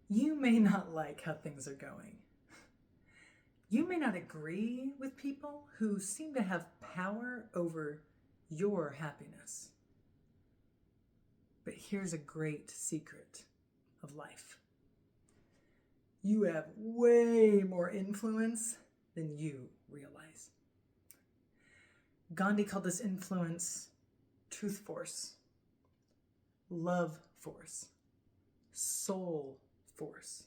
You may not like how things are going. You may not agree with people who seem to have power over your happiness. But here's a great secret of life. You have way more influence than you realize. Gandhi called this influence truth force, love force, soul force.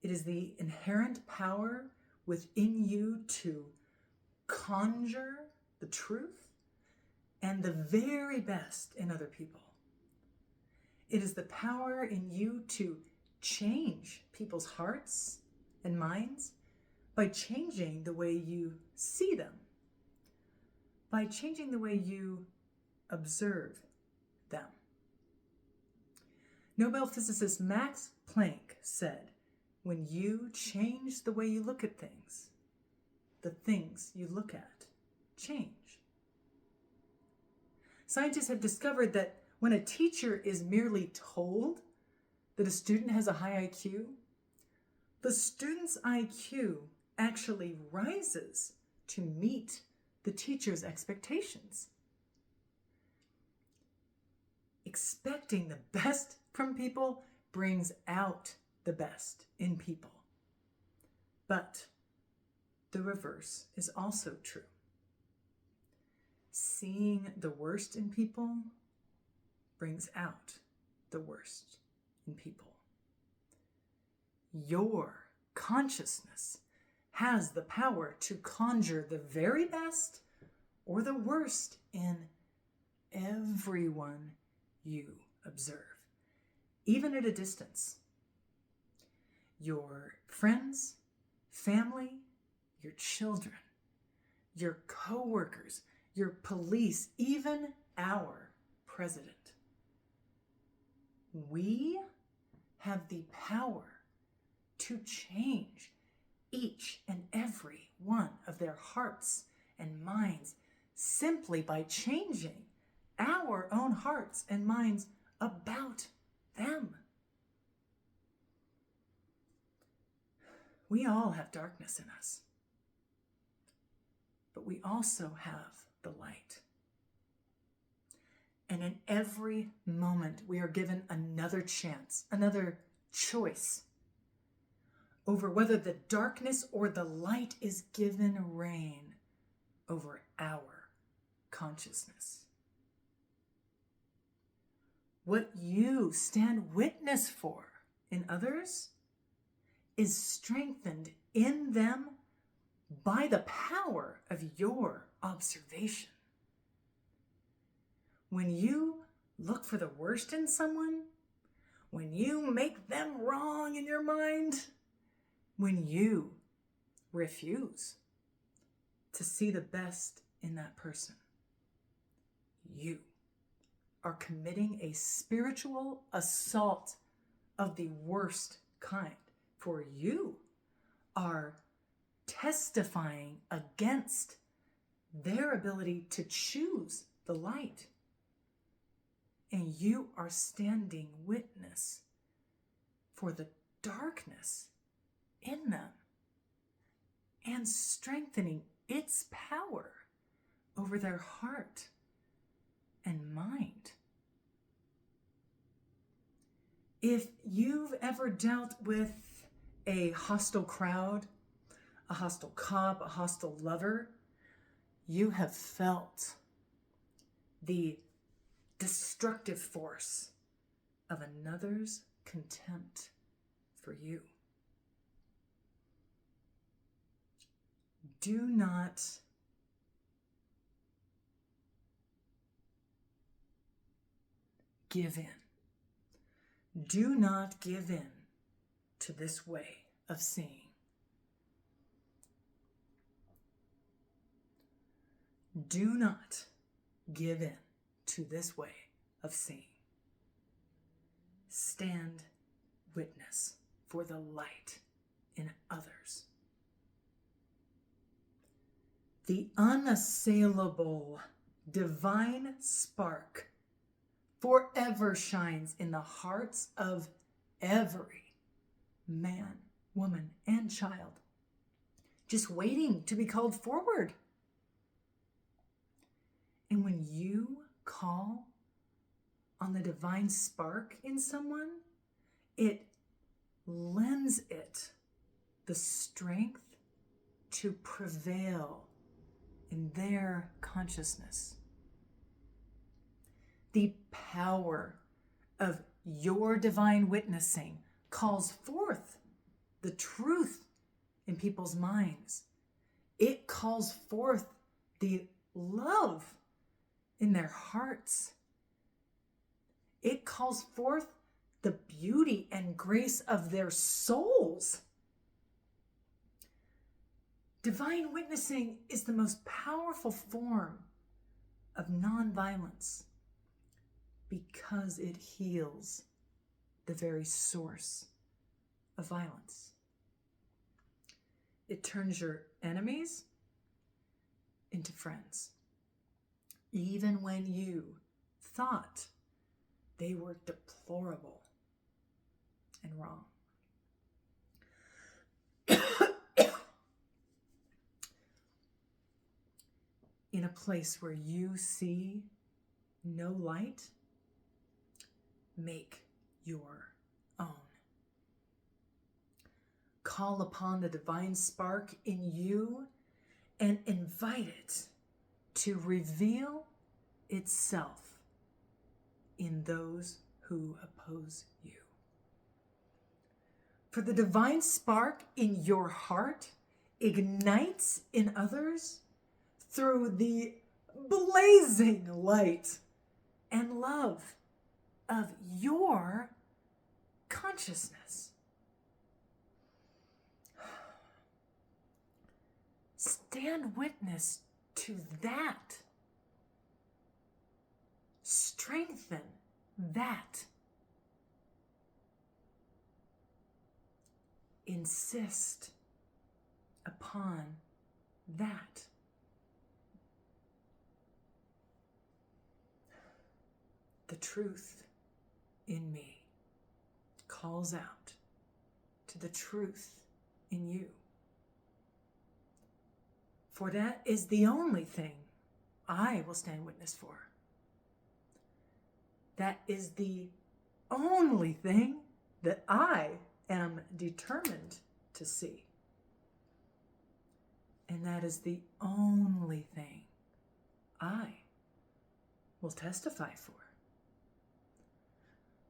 It is the inherent power within you to conjure the truth and the very best in other people. It is the power in you to change people's hearts and minds by changing the way you see them, by changing the way you observe them. Nobel physicist Max Planck said, when you change the way you look at things, the things you look at change. Scientists have discovered that when a teacher is merely told that a student has a high IQ, the student's IQ actually rises to meet the teacher's expectations. Expecting the best from people brings out the best in people. But the reverse is also true. Seeing the worst in people brings out the worst in people. Your consciousness has the power to conjure the very best or the worst in everyone you observe, even at a distance. Your friends, family, your children, your coworkers, your police, even our president. We have the power to change each and every one of their hearts and minds simply by changing our own hearts and minds about them. We all have darkness in us, but we also have the light. And in every moment, we are given another chance, another choice over whether the darkness or the light is given reign over our consciousness. What you stand witness for in others is strengthened in them by the power of your observation. When you look for the worst in someone, when you make them wrong in your mind, when you refuse to see the best in that person, you are committing a spiritual assault of the worst kind. For you are testifying against their ability to choose the light. And you are standing witness for the darkness in them and strengthening its power over their heart and mind. If you've ever dealt with a hostile crowd, a hostile cop, a hostile lover, you have felt the destructive force of another's contempt for you. Do not give in. Do not give in to this way of seeing. Do not give in to this way of seeing. Stand witness for the light in others. The unassailable divine spark forever shines in the hearts of every man, woman, and child, just waiting to be called forward. And when you call on the divine spark in someone, it lends it the strength to prevail in their consciousness. The power of your divine witnessing calls forth the truth in people's minds. It calls forth the love in their hearts. It calls forth the beauty and grace of their souls. Divine witnessing is the most powerful form of nonviolence because it heals the very source of violence. It turns your enemies into friends, even when you thought they were deplorable and wrong. In a place where you see no light, make your own. Call upon the divine spark in you and invite it to reveal itself in those who oppose you. For the divine spark in your heart ignites in others through the blazing light and love of your consciousness. Stand witness to that. Strengthen that. Insist upon that. The truth in me calls out to the truth in you. For that is the only thing I will stand witness for. That is the only thing that I am determined to see. And that is the only thing I will testify for.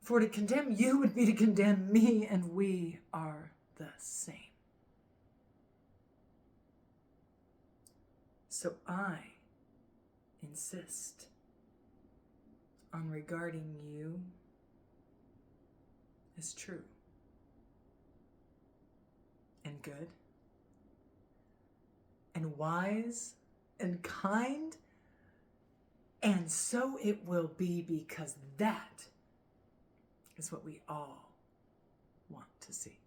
For to condemn you would be to condemn me, and we are the same. So I insist on regarding you as true and good and wise and kind, and so it will be, because that is what we all want to see.